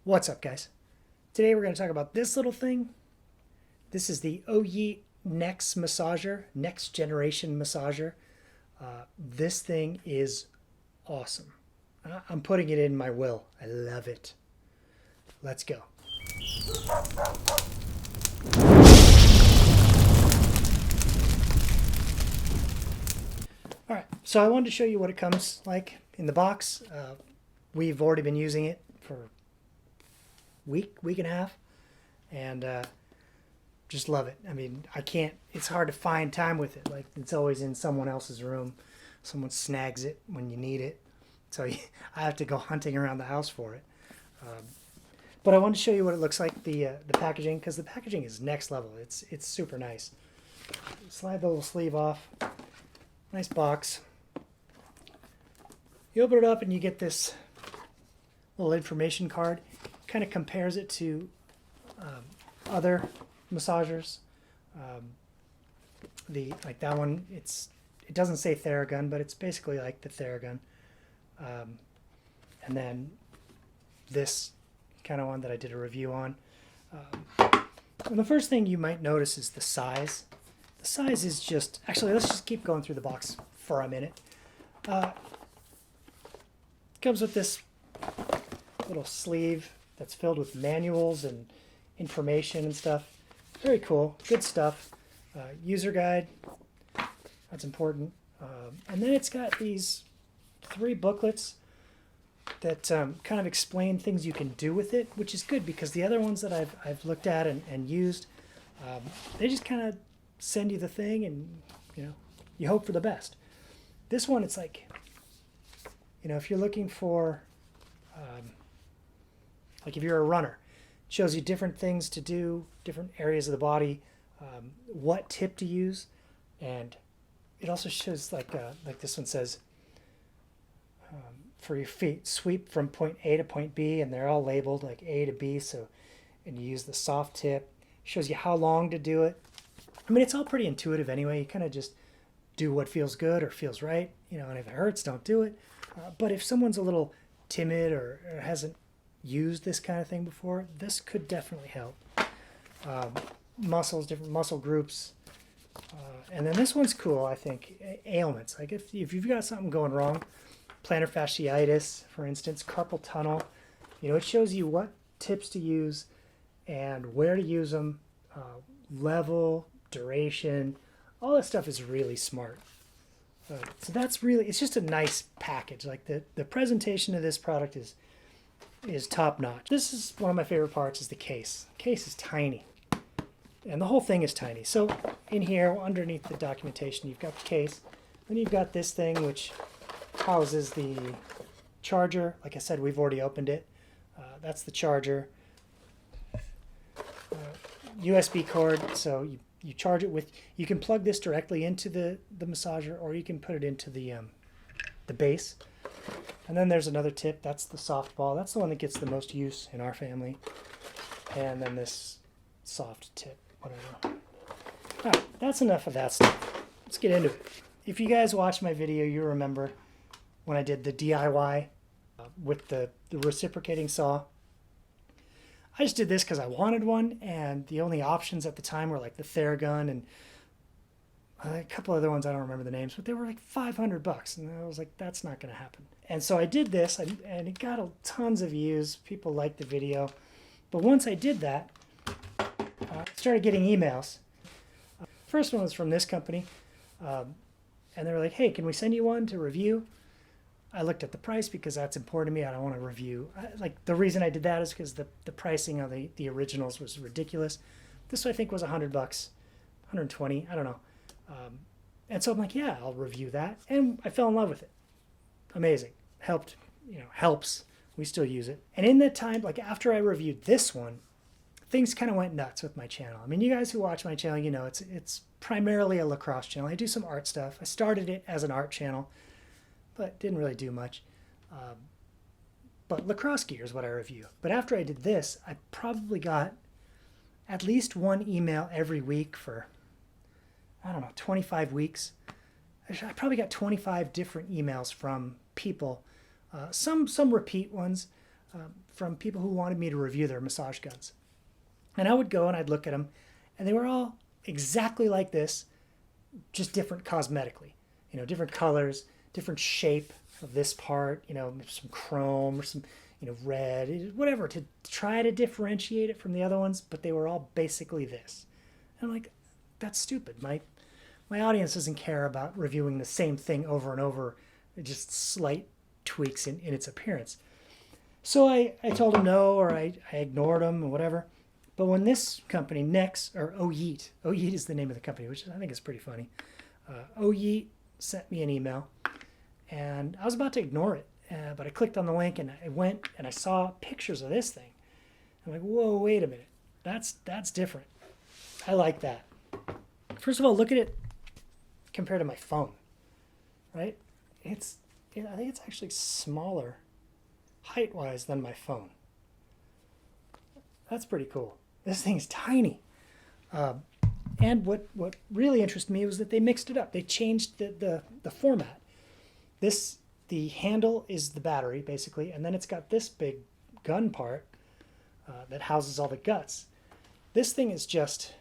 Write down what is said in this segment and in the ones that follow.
What's up, guys? Today we're going to talk about this little thing. This is the OYE NEX massager, next generation massager. This thing is awesome. I'm putting it in my will. I love it. Let's go. All right, so I wanted to show you what it comes like in the box. We've already been using it for a week and a half, and just love it. I mean, it's hard to find time with it. Like, it's always in someone else's room. Someone snags it when you need it. So I have to go hunting around the house for it. But I wanted to show you what it looks like, the packaging, because the packaging is next level. It's super nice. Slide the little sleeve off. Nice box. You open it up and you get this little information card. Kind of compares it to other massagers. Like that one, it doesn't say Theragun, but it's basically like the Theragun. And then this kind of one that I did a review on. And the first thing you might notice is the size. The size is actually, let's just keep going through the box for a minute. It comes with this little sleeve that's filled with manuals and information and stuff. Very cool, good stuff. User guide, that's important. And then it's got these 3 booklets that kind of explain things you can do with it, which is good because the other ones that I've looked at and used, they just kind of send you the thing and you hope for the best. This one, it's like, if you're looking for, like if you're a runner, it shows you different things to do, different areas of the body, what tip to use, and it also shows like this one says, for your feet, sweep from point A to point B, and they're all labeled like A to B. So, and you use the soft tip. Shows you how long to do it. I mean, it's all pretty intuitive anyway. You kind of just do what feels good or feels right, and if it hurts, don't do it. But if someone's a little timid or hasn't used this kind of thing before, this could definitely help. Muscles, different muscle groups. And then this one's cool, I think. Ailments. Like if you've got something going wrong, plantar fasciitis, for instance, carpal tunnel, it shows you what tips to use and where to use them, level, duration, all that stuff is really smart. So that's really, it's just a nice package. Like the presentation of this product is top notch. This is one of my favorite parts, is the case. The case is tiny. And the whole thing is tiny. So in here, underneath the documentation, you've got the case. Then you've got this thing, which houses the charger. Like I said, we've already opened it. That's the charger. USB cord, so you charge it with, you can plug this directly into the massager, or you can put it into the base. And then there's another tip, that's the softball. That's the one that gets the most use in our family. And then this soft tip, whatever. All right, that's enough of that stuff. Let's get into it. If you guys watched my video, you remember when I did the DIY with the reciprocating saw. I just did this because I wanted one, and the only options at the time were like the Theragun and a couple other ones, I don't remember the names, but they were like $500, and I was like, that's not going to happen. And so I did this, and it got tons of views. People liked the video. But once I did that, I started getting emails. First one was from this company, and they were like, hey, can we send you one to review? I looked at the price because that's important to me. I don't want to review. Like, the reason I did that is because the pricing on the originals was ridiculous. This I think was $100, 120, I don't know. And so I'm like, yeah, I'll review that. And I fell in love with it. Amazing. Helped, helps. We still use it. And in that time, like after I reviewed this one, things kind of went nuts with my channel. I mean, you guys who watch my channel, it's primarily a lacrosse channel. I do some art stuff. I started it as an art channel, but didn't really do much. But lacrosse gear is what I review. But after I did this, I probably got at least one email every week for, I don't know, 25 weeks. I probably got 25 different emails from people. Some repeat ones, from people who wanted me to review their massage guns. And I would go and I'd look at them, and they were all exactly like this, just different cosmetically. Different colors, different shape of this part, some chrome or some, red, whatever, to try to differentiate it from the other ones, but they were all basically this. And I'm like, that's stupid. My audience doesn't care about reviewing the same thing over and over, just slight tweaks in its appearance. So I told him no, or I ignored him or whatever. But when this company, NEX, or Oyeet is the name of the company, which I think is pretty funny. Oyeet sent me an email, and I was about to ignore it, but I clicked on the link, and I went, and I saw pictures of this thing. I'm like, whoa, wait a minute. That's different. I like that. First of all, look at it compared to my phone, right? I think it's actually smaller height-wise than my phone. That's pretty cool. This thing's tiny. And what really interested me was that they mixed it up. They changed the format. The handle is the battery, basically, and then it's got this big gun part that houses all the guts. This thing is just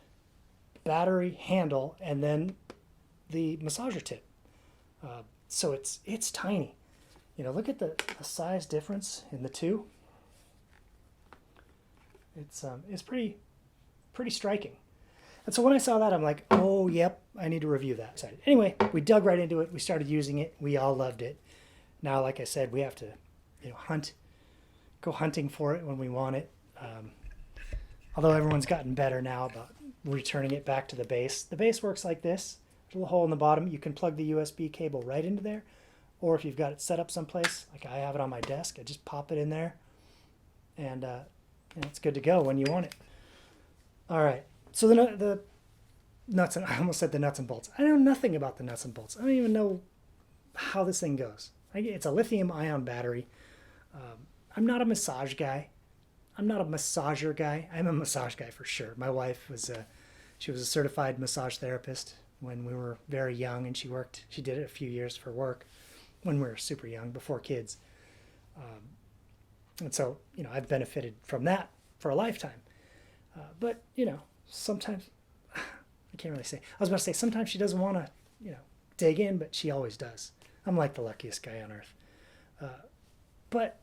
battery, handle, and then the massager tip. So it's tiny. Look at the size difference in the two. It's pretty striking. And so when I saw that, I'm like, oh, yep, I need to review that. Anyway, we dug right into it. We started using it. We all loved it. Now, like I said, we have to, go hunting for it when we want it. Although everyone's gotten better now about returning it back to the base. The base works like this. There's a little hole in the bottom. You can plug the USB cable right into there. Or if you've got it set up someplace, like I have it on my desk, I just pop it in there. And it's good to go when you want it. All right. So the nuts, and I almost said the nuts and bolts. I know nothing about the nuts and bolts. I don't even know how this thing goes. It's a lithium ion battery. I'm not a massage guy. I'm not a massager guy. I'm a massage guy for sure. My wife was she was a certified massage therapist when we were very young, and she did it a few years for work when we were super young, before kids. And so, I've benefited from that for a lifetime. But, sometimes, I can't really say. I was about to say, sometimes she doesn't want to, dig in, but she always does. I'm like the luckiest guy on earth. But,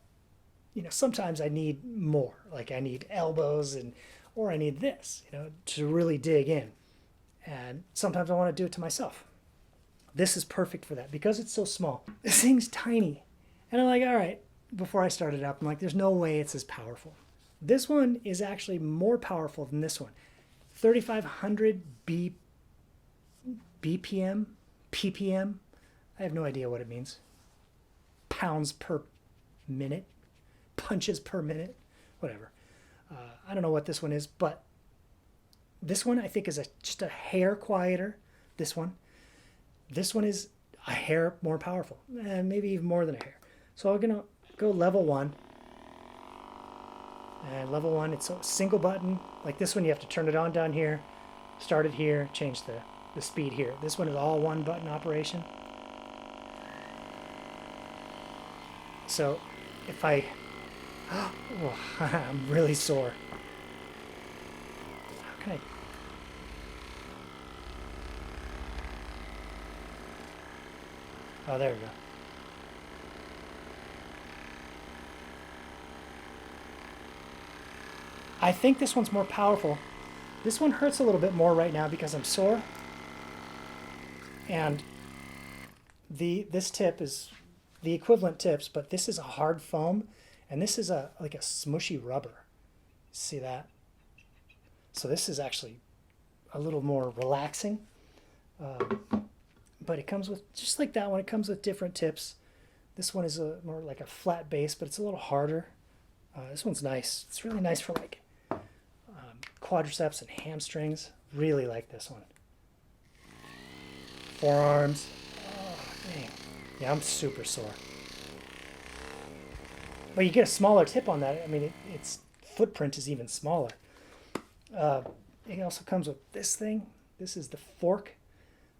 sometimes I need more. Like I need elbows or I need this, to really dig in. And sometimes I want to do it to myself. This is perfect for that because it's so small. This thing's tiny. And I'm like, all right, before I started up, I'm like, there's no way it's as powerful. This one is actually more powerful than this one. 3,500 BPM, PPM. I have no idea what it means. Pounds per minute, punches per minute, whatever. I don't know what this one is, but this one I think is just a hair quieter. This one is a hair more powerful, and maybe even more than a hair. So I'm gonna go level 1. And level 1, it's a single button. Like this one, you have to turn it on down here, start it here, change the speed here. This one is all one button operation. So if I, I'm really sore. How can I? Oh, there we go. I think this one's more powerful. This one hurts a little bit more right now because I'm sore. And this tip is the equivalent tips, but this is a hard foam, and this is like a smushy rubber. See that? So this is actually a little more relaxing. But it comes with, just like that one, it comes with different tips. This one is more like a flat base, but it's a little harder. This one's nice. It's really nice for like quadriceps and hamstrings. Really like this one. Forearms. Oh, dang. Yeah, I'm super sore. But you get a smaller tip on that. I mean, its footprint is even smaller. It also comes with this thing. This is the fork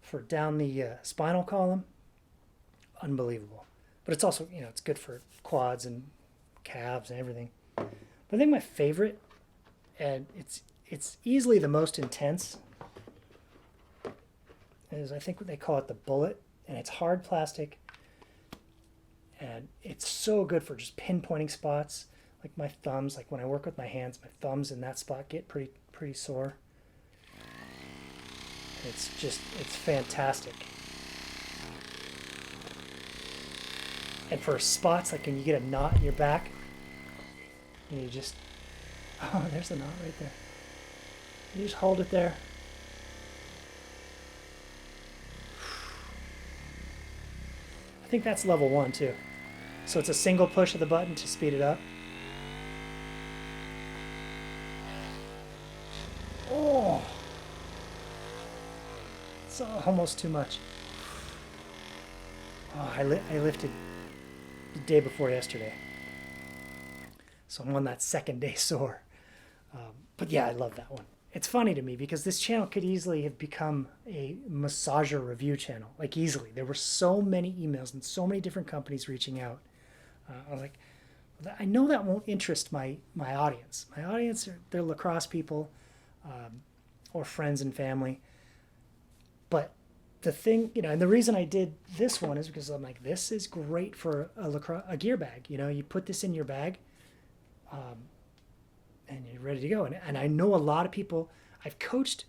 for down the spinal column. Unbelievable. But it's also, it's good for quads and calves and everything. But I think my favorite, and it's easily the most intense, is I think what they call it the bullet, and it's hard plastic, and it's so good for just pinpointing spots like my thumbs. Like when I work with my hands, my thumbs in that spot get pretty sore. It's fantastic. And for spots like when you get a knot in your back, and you just, oh, there's a knot right there. You just hold it there. I think that's level 1 too. So it's a single push of the button to speed it up. Oh, it's almost too much. Oh, I lifted the day before yesterday, so I'm on that second day sore. But yeah, I love that one. It's funny to me because this channel could easily have become a massager review channel. Like easily. There were so many emails and so many different companies reaching out. I was like, I know that won't interest my audience. My audience, they're lacrosse people or friends and family. But the thing, and the reason I did this one is because I'm like, this is great for a gear bag. You put this in your bag and you're ready to go. And I know a lot of people, I've coached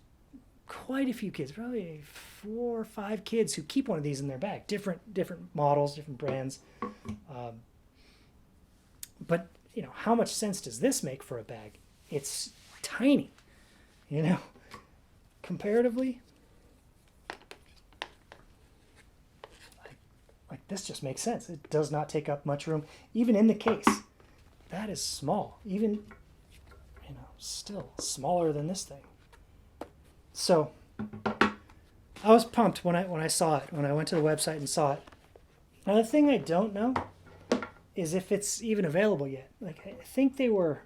quite a few kids, probably 4 or 5 kids who keep one of these in their bag, different models, different brands. But how much sense does this make for a bag? It's tiny, comparatively. Like this just makes sense. It does not take up much room, even in the case. That is small, even still smaller than this thing. So I was pumped when I saw it, when I went to the website and saw it. Now the thing I don't know is if it's even available yet. Like I think they were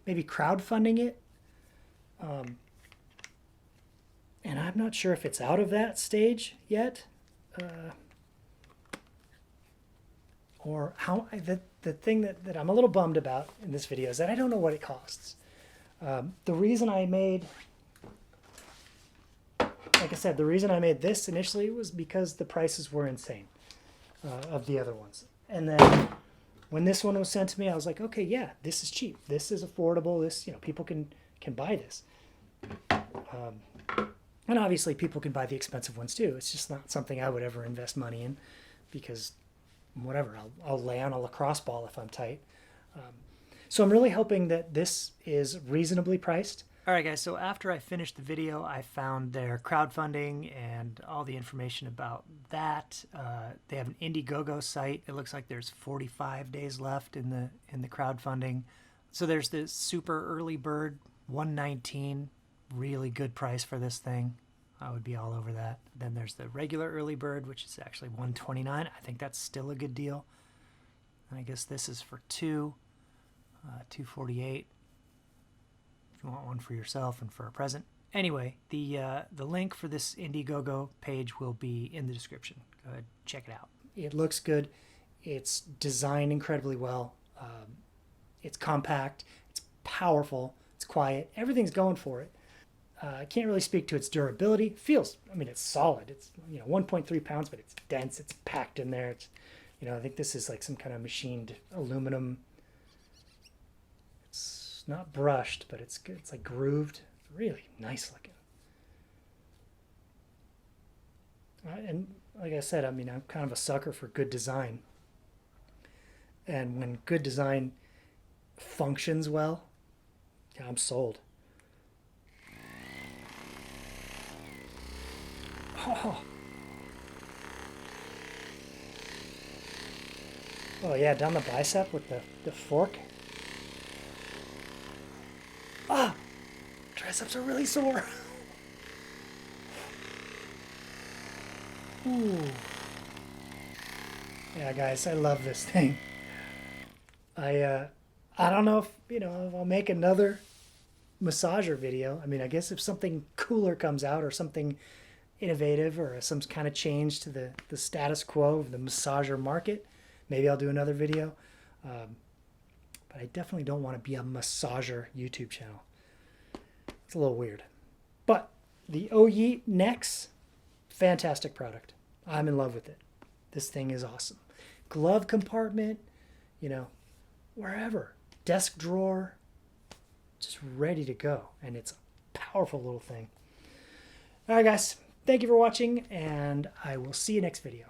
maybe crowdfunding it, and I'm not sure if it's out of that stage yet, or how. The thing that I'm a little bummed about in this video is that I don't know what it costs. The reason I made, like I said, the reason I made this initially was because the prices were insane of the other ones. And then when this one was sent to me, I was like, okay, yeah, this is cheap. This is affordable. This, people can buy this. And obviously people can buy the expensive ones too. It's just not something I would ever invest money in because whatever, I'll lay on a lacrosse ball if I'm tight. So I'm really hoping that this is reasonably priced. All right, guys, so after I finished the video, I found their crowdfunding and all the information about that. They have an Indiegogo site. It looks like there's 45 days left in the crowdfunding. So there's this super early bird, $119, really good price for this thing. I would be all over that. Then there's the regular early bird, which is actually $129. I think that's still a good deal. And I guess this is for $248. If you want one for yourself and for a present. Anyway, the link for this Indiegogo page will be in the description. Go ahead, check it out. It looks good. It's designed incredibly well. It's compact. It's powerful. It's quiet. Everything's going for it. I can't really speak to its durability. It's solid. It's 1.3 pounds, but it's dense. It's packed in there. It's, I think this is like some kind of machined aluminum. It's not brushed, but it's good. It's like grooved. Really nice looking. And like I said, I'm kind of a sucker for good design. And when good design functions well, yeah, I'm sold. Oh yeah, down the bicep with the fork. Triceps are really sore. Ooh. Yeah, guys, I love this thing. I don't know if I'll make another massager video. I guess if something cooler comes out or something innovative or some kind of change to the status quo of the massager market, maybe I'll do another video. but I definitely don't want to be a massager YouTube channel. It's a little weird. But the OYE NEX, fantastic product. I'm in love with it. This thing is awesome. Glove compartment, you know, wherever. Desk drawer, just ready to go. And it's a powerful little thing. All right, guys. Thank you for watching, and I will see you next video.